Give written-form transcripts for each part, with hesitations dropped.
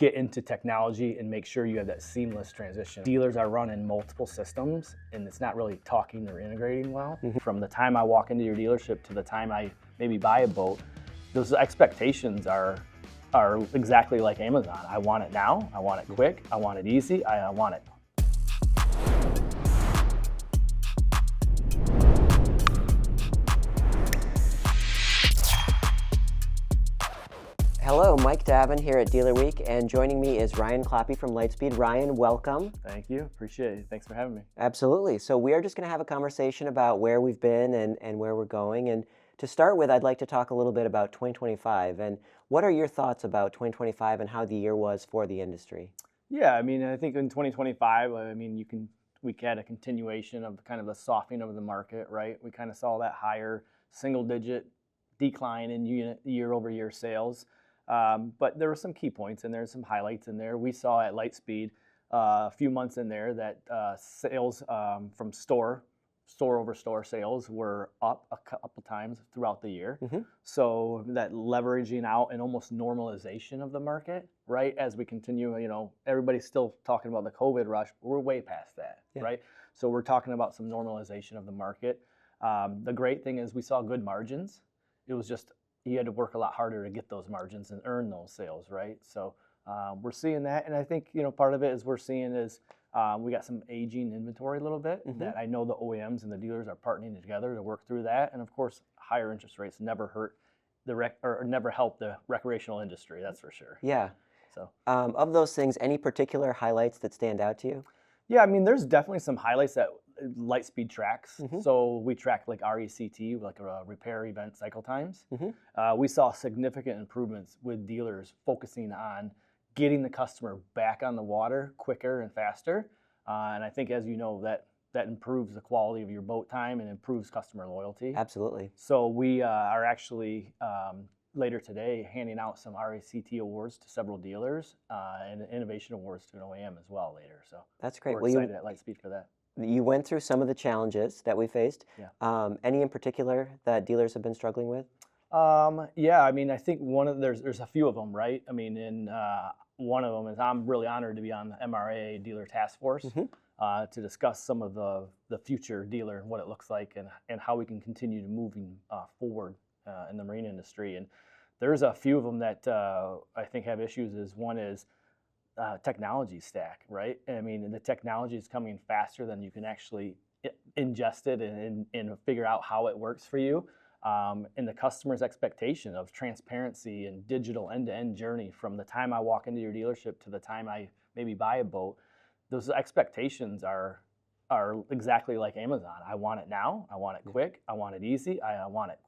get into technology and make sure you have that seamless transition. Dealers are running multiple systems and it's not really talking or integrating well. From the time I walk into your dealership to the time I maybe buy a boat, those expectations are exactly like Amazon. I want it now, I want it quick, I want it easy, I want it. Hello, Mike Davin here at Dealer Week, and joining me is Ryan Kloppe from Lightspeed. Ryan, welcome. Thank you, appreciate it. Thanks for having me. Absolutely. So we are just going to have a conversation about where we've been and where we're going. And to start with, I'd like to talk a little bit about 2025. And what are your thoughts about 2025 and how the year was for the industry? Yeah, I mean, I think in 2025, we had a continuation of kind of the softening of the market, right? We kind of saw that higher single-digit decline in unit year-over-year sales. But there were some key points and there's some highlights in there. We saw at Lightspeed a few months in there that sales from store over store sales were up a couple times throughout the year. So that leveraging out and almost normalization of the market, right? As we continue, everybody's still talking about the COVID rush. We're way past that, right? So we're talking about some normalization of the market. The great thing is we saw good margins. It was just you had to work a lot harder to get those margins and earn those sales, right? So we're seeing that, and I think part of it is we're seeing is we got some aging inventory a little bit that I know the OEMs and the dealers are partnering together to work through that, and of course higher interest rates never hurt never help the recreational industry, that's for sure. Yeah. So of those things, any particular highlights that stand out to you? Yeah, I mean, there's definitely some highlights that Lightspeed tracks. So we track like RECT, like repair event cycle times. We saw significant improvements with dealers focusing on getting the customer back on the water quicker and faster. And I think, as you know, that improves the quality of your boat time and improves customer loyalty. Absolutely. So we are actually later today handing out some RECT awards to several dealers and innovation awards to an OEM as well later. So that's great. We're excited at Lightspeed for that. You went through some of the challenges that we faced. Yeah. Any in particular that dealers have been struggling with? Yeah, I mean, I think there's a few of them, right? I mean, one of them is I'm really honored to be on the MRA Dealer Task Force to discuss some of the future dealer and what it looks like and how we can continue to moving forward in the marine industry. And there's a few of them that I think have issues. One is technology stack, right? I mean, the technology is coming faster than you can actually ingest it and figure out how it works for you. And the customer's expectation of transparency and digital end-to-end journey from the time I walk into your dealership to the time I maybe buy a boat, those expectations are exactly like Amazon. I want it now, I want it quick, I want it easy, I want it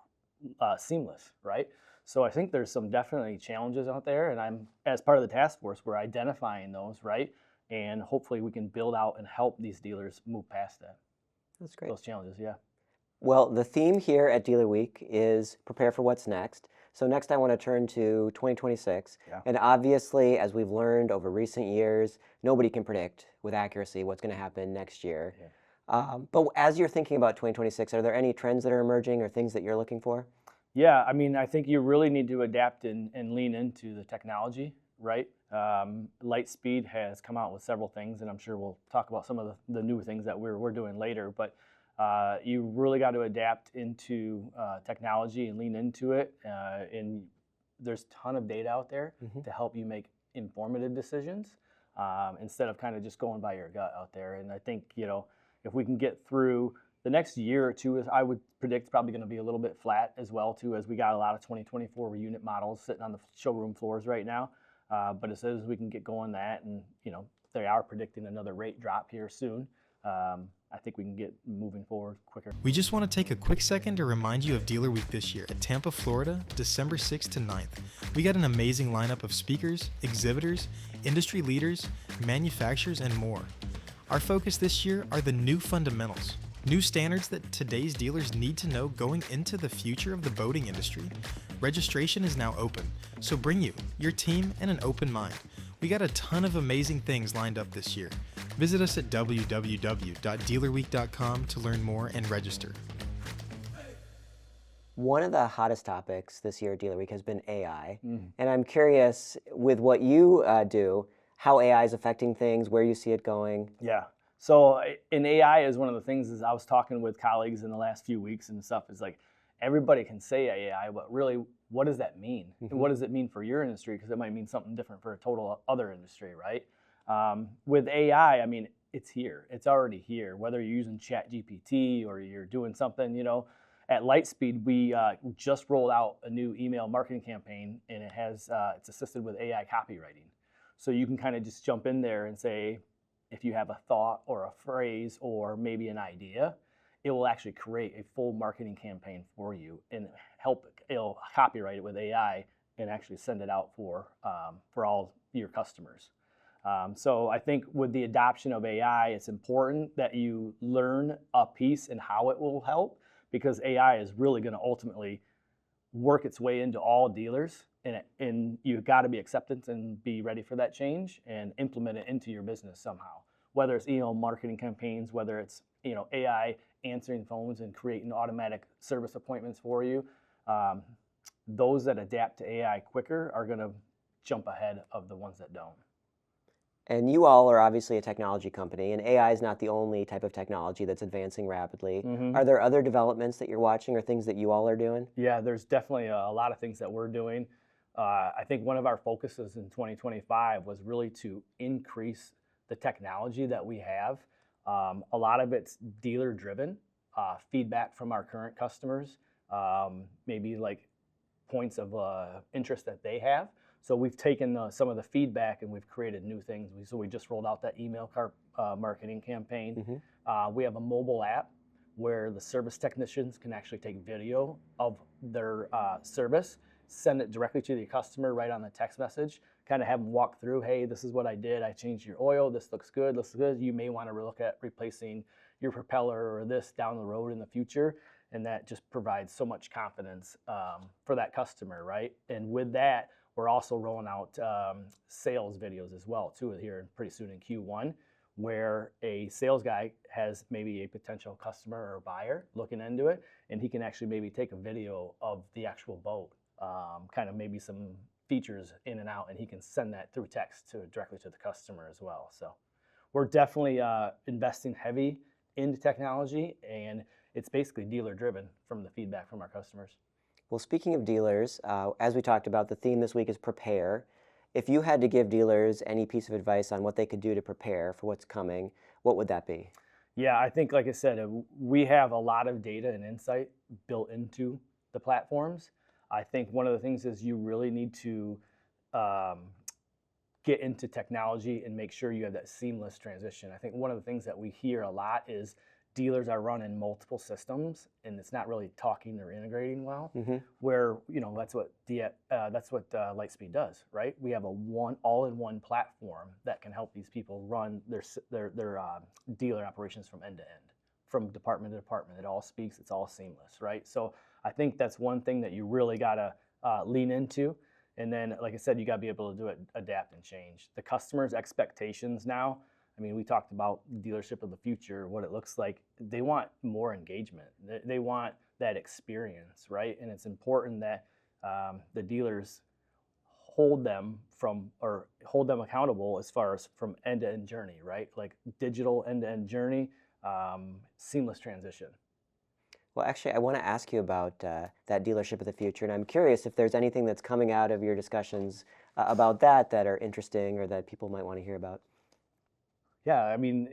seamless, right? So I think there's some definitely challenges out there, and I'm, as part of the task force, we're identifying those, right? And hopefully we can build out and help these dealers move past that. That's great. Those challenges, yeah. Well, the theme here at Dealer Week is prepare for what's next. So next I want to turn to 2026. Yeah. And obviously, as we've learned over recent years, nobody can predict with accuracy what's going to happen next year. Yeah. But as you're thinking about 2026, are there any trends that are emerging or things that you're looking for? Yeah, I mean, I think you really need to adapt and lean into the technology, right? Lightspeed has come out with several things, and I'm sure we'll talk about some of the new things that we're doing later, but you really got to adapt into technology and lean into it. And there's a ton of data out there to help you make informative decisions instead of kind of just going by your gut out there. And I think, if we can get through the next year or two, I would predict probably going to be a little bit flat as well, too, as we got a lot of 2024 unit models sitting on the showroom floors right now. But as soon as we can get going that, and, they are predicting another rate drop here soon, I think we can get moving forward quicker. We just want to take a quick second to remind you of Dealer Week this year at Tampa, Florida, December 6th to 9th. We got an amazing lineup of speakers, exhibitors, industry leaders, manufacturers, and more. Our focus this year are the new fundamentals, new standards that today's dealers need to know going into the future of the boating industry. Registration is now open, so bring you, your team, and an open mind. We got a ton of amazing things lined up this year. Visit us at www.dealerweek.com to learn more and register. One of the hottest topics this year at Dealer Week has been AI. Mm. And I'm curious, with what you do, how AI is affecting things, where you see it going. Yeah. So in AI is one of the things is I was talking with colleagues in the last few weeks and stuff is like everybody can say AI, but really what does that mean? And what does it mean for your industry? Because it might mean something different for a total other industry, right? With AI, I mean, it's here. It's already here. Whether you're using ChatGPT or you're doing something, at Lightspeed, we just rolled out a new email marketing campaign, and it's assisted with AI copywriting. So you can kind of just jump in there and say, if you have a thought or a phrase or maybe an idea, it will actually create a full marketing campaign for you and it'll copyright it with AI and actually send it out for all your customers. So I think with the adoption of AI, it's important that you learn a piece and how it will help, because AI is really going to ultimately work its way into all dealers, and you've got to be acceptant and be ready for that change and implement it into your business somehow. Whether it's email marketing campaigns, whether it's AI answering phones and creating automatic service appointments for you, those that adapt to AI quicker are going to jump ahead of the ones that don't. And you all are obviously a technology company, and AI is not the only type of technology that's advancing rapidly. Mm-hmm. Are there other developments that you're watching or things that you all are doing? Yeah, there's definitely a lot of things that we're doing. I think one of our focuses in 2025 was really to increase the technology that we have. A lot of it's dealer driven, feedback from our current customers, maybe like points of interest that they have. So we've taken some of the feedback and we've created new things. So we just rolled out that email marketing campaign. Mm-hmm. We have a mobile app where the service technicians can actually take video of their service, send it directly to the customer right on the text message, kind of have them walk through, hey, this is what I did. I changed your oil. This looks good. This looks good. You may want to look at replacing your propeller or this down the road in the future. And that just provides so much confidence for that customer, right? And with that, we're also rolling out sales videos as well, too, here pretty soon in Q1, where a sales guy has maybe a potential customer or buyer looking into it, and he can actually maybe take a video of the actual boat, kind of maybe some features in and out, and he can send that through text directly to the customer as well. So we're definitely investing heavy into technology, and it's basically dealer driven from the feedback from our customers. Well, speaking of dealers, as we talked about, the theme this week is prepare. If you had to give dealers any piece of advice on what they could do to prepare for what's coming, what would that be? Yeah, I think, like I said, we have a lot of data and insight built into the platforms. I think one of the things is you really need to get into technology and make sure you have that seamless transition. I think one of the things that we hear a lot is dealers are running multiple systems and it's not really talking or integrating well. Mm-hmm. Where that's what Lightspeed does, right? We have a all-in-one platform that can help these people run their dealer operations from end to end, from department to department. It all speaks. It's all seamless, right? So I think that's one thing that you really gotta lean into. And then, like I said, you gotta be able to do it, adapt and change. The customer's expectations now. I mean, we talked about dealership of the future, what it looks like. They want more engagement. They want that experience, right? And it's important that the dealers hold them accountable as far as from end-to-end journey, right? Like digital end-to-end journey, seamless transition. Well, actually, I want to ask you about that dealership of the future, and I'm curious if there's anything that's coming out of your discussions about that are interesting or that people might want to hear about. Yeah, I mean,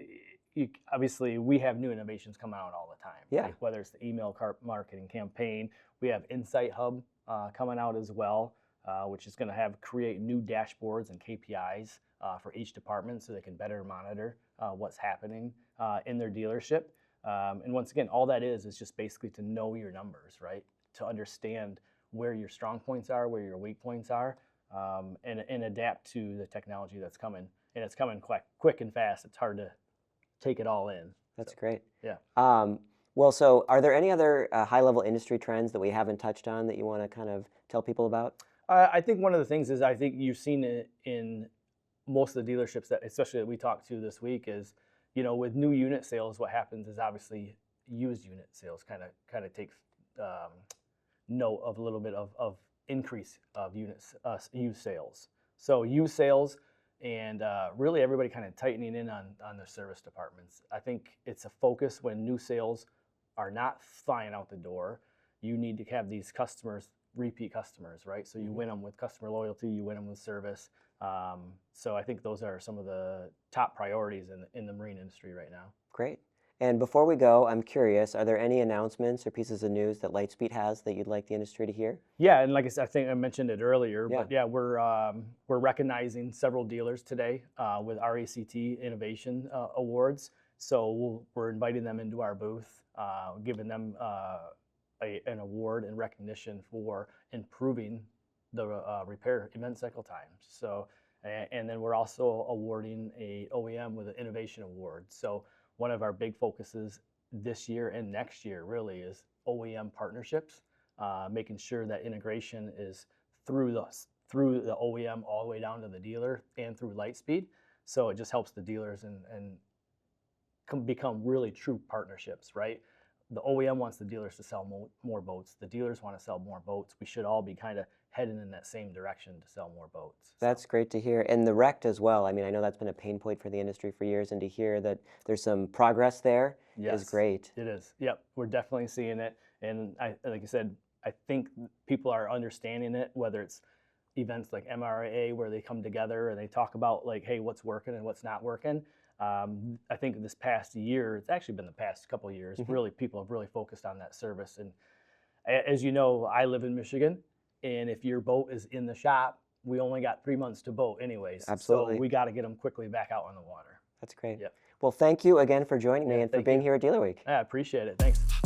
obviously we have new innovations coming out all the time. Yeah. Like whether it's the email marketing campaign, we have Insight Hub coming out as well, which is going to create new dashboards and KPIs for each department so they can better monitor what's happening in their dealership. And once again, all that is just basically to know your numbers, right? To understand where your strong points are, where your weak points are, and adapt to the technology that's coming. And it's coming quick and fast. It's hard to take it all in. That's great. Yeah. Well, so are there any other high-level industry trends that we haven't touched on that you want to kind of tell people about? I think one of the things is I think you've seen it in most of the dealerships that, especially that we talked to this week, is with new unit sales, what happens is obviously used unit sales kind of takes note of a little bit of increase of units, used sales. So used sales and really everybody kind of tightening in on their service departments. I think it's a focus when new sales are not flying out the door. You need to have these customers, repeat customers, right? So you win them with customer loyalty, you win them with service. So I think those are some of the top priorities in the marine industry right now. Great. And before we go, I'm curious, are there any announcements or pieces of news that Lightspeed has that you'd like the industry to hear? Yeah, and like I said, I think I mentioned it earlier, Yeah. but yeah, we're recognizing several dealers today with RACT Innovation Awards. So we're inviting them into our booth, giving them an award and recognition for improving the repair event cycle times. So, and then we're also awarding a OEM with an innovation award. So one of our big focuses this year and next year really is OEM partnerships, making sure that integration is through the OEM all the way down to the dealer and through Lightspeed. So it just helps the dealers and become really true partnerships, right? The OEM wants the dealers to sell more boats. The dealers want to sell more boats. We should all be kind of heading in that same direction to sell more boats. That's great to hear. And the wrecked as well. I mean, I know that's been a pain point for the industry for years, and to hear that there's some progress there is great. It is. Yep, we're definitely seeing it. And like I said, I think people are understanding it, whether it's events like MRA where they come together and they talk about like, hey, what's working and what's not working. I think this past year, it's actually been the past couple of years, really people have really focused on that service. And as you know, I live in Michigan, and if your boat is in the shop, we only got 3 months to boat anyways. Absolutely. So we got to get them quickly back out on the water. That's great. Yep. Well, thank you again for joining me and for being here at Dealer Week. I appreciate it. Thanks.